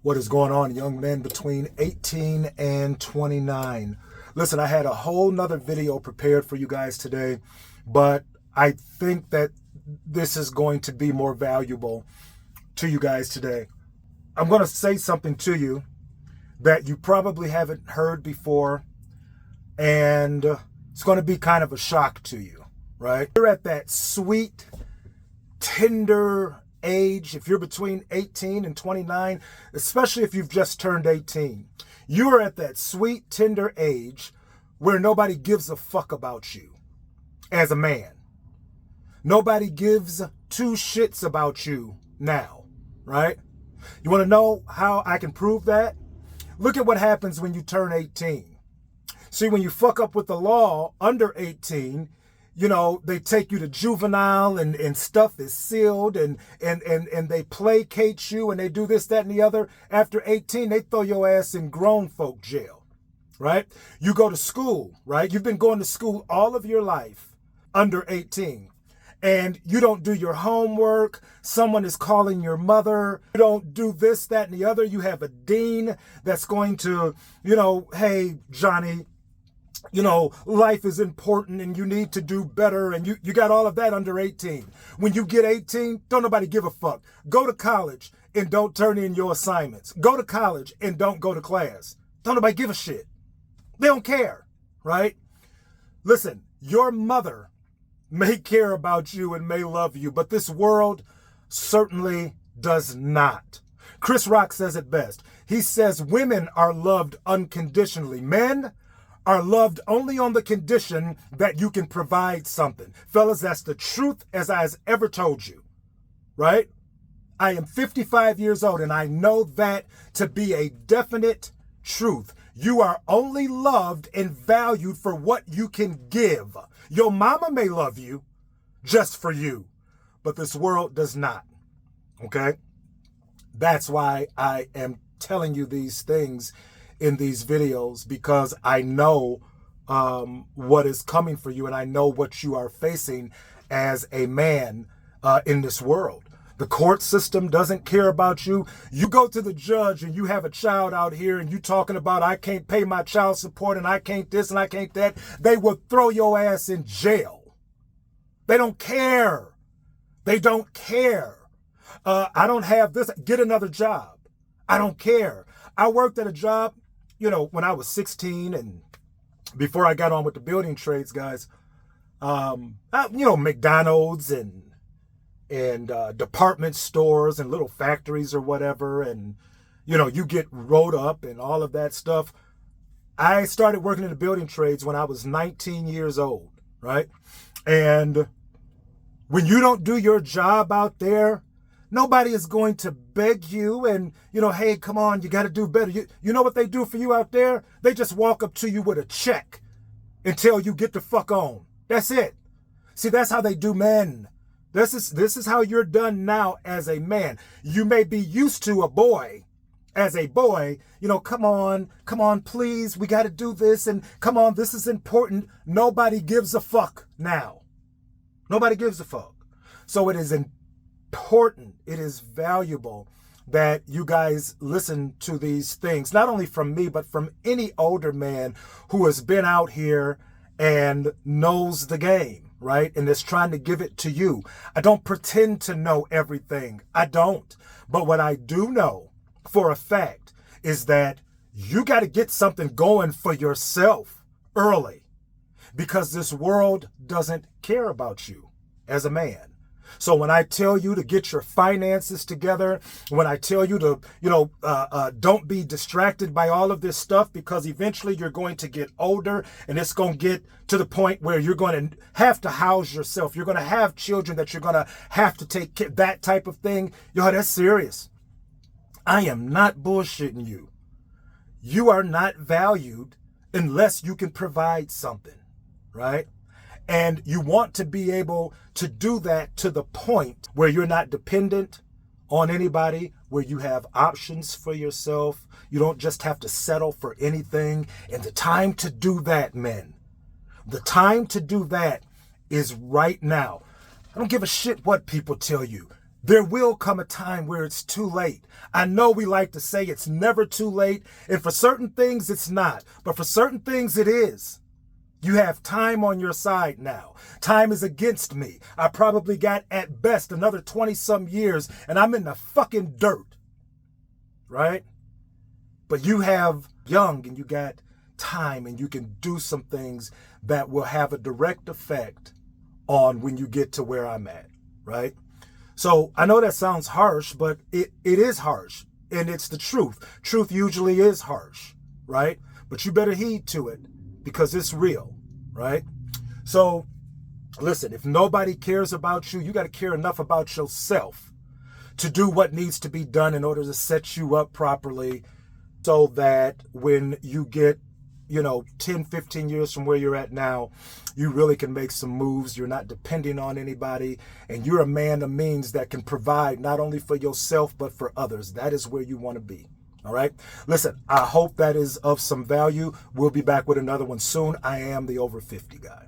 What is going on, young men between 18 and 29? Listen, I had a whole nother video prepared for you guys today, but I think that this is going to be more valuable to you guys today. I'm going to say something to you that you probably haven't heard before, and it's going to be kind of a shock to you, right? You're at that sweet, tender age. If you're between 18 and 29, especially if you've just turned 18, you are at that sweet, tender age where nobody gives a fuck about you as a man. Nobody gives two shits about you now, right? You want to know how I can prove that? Look at what happens when you turn 18. See, when you fuck up with the law under 18, you know, they take you to juvenile and stuff is sealed and they placate you and they do this, that, and the other. After 18, they throw your ass in grown folk jail, right? You go to school, right? You've been going to school all of your life under 18 and you don't do your homework. Someone is calling your mother. You don't do this, that, and the other. You have a dean that's going to, you know, hey, Johnny, you know, life is important and you need to do better. And you got all of that under 18. When you get 18, don't nobody give a fuck. Go to college and don't turn in your assignments. Go to college and don't go to class. Don't nobody give a shit. They don't care, right? Listen, your mother may care about you and may love you, but this world certainly does not. Chris Rock says it best. He says women are loved unconditionally. Men are loved only on the condition that you can provide something. Fellas, that's the truth as I has ever told you, right? I am 55 years old and I know that to be a definite truth. You are only loved and valued for what you can give. Your mama may love you just for you, but this world does not, okay? That's why I am telling you these things in these videos, because I know what is coming for you and I know what you are facing as a man in this world. The court system doesn't care about you. You go to the judge and you have a child out here and you talking about, I can't pay my child support and I can't this and I can't that. They will throw your ass in jail. They don't care. They don't care. I don't have this. Get another job. I don't care. I worked at a job, you know, when I was 16 and before I got on with the building trades, guys, you know, McDonald's and department stores and little factories or whatever. And, you know, you get rolled up and all of that stuff. I started working in the building trades when I was 19 years old, right? And when you don't do your job out there, nobody is going to beg you and, you know, hey, come on, you got to do better. You know what they do for you out there? They just walk up to you with a check and tell you get the fuck on. That's it. See, that's how they do men. This is how you're done now as a man. You may be used to a boy as a boy, you know, come on, please, we got to do this. And come on, this is important. Nobody gives a fuck now. Nobody gives a fuck. So it is important, it is valuable that you guys listen to these things, not only from me, but from any older man who has been out here and knows the game, right? And is trying to give it to you. I don't pretend to know everything. I don't. But what I do know for a fact is that you got to get something going for yourself early, because this world doesn't care about you as a man. So when I tell you to get your finances together, when I tell you to, you know, don't be distracted by all of this stuff, because eventually you're going to get older and it's going to get to the point where you're going to have to house yourself. You're going to have children that you're going to have to take care, that type of thing. Yo, that's serious. I am not bullshitting you. You are not valued unless you can provide something, right? And you want to be able to do that to the point where you're not dependent on anybody, where you have options for yourself. You don't just have to settle for anything. And the time to do that, men, the time to do that is right now. I don't give a shit what people tell you. there will come a time where it's too late. I know we like to say it's never too late, and for certain things it's not, but for certain things it is. You have time on your side now. Time is against me. I probably got at best another 20-some years, and I'm in the fucking dirt, right? But you have young and you got time, and you can do some things that will have a direct effect on when you get to where I'm at, right? So I know that sounds harsh, but it is harsh, and it's the truth. Truth usually is harsh, right? But you better heed to it because it's real, right? So listen, if nobody cares about you, you got to care enough about yourself to do what needs to be done in order to set you up properly so that when you get 10, 15 years from where you're at now, you really can make some moves. You're not depending on anybody, and you're a man of means that can provide not only for yourself, but for others. That is where you want to be. All right. Listen, I hope that is of some value. We'll be back with another one soon. I am the Over 50 Guy.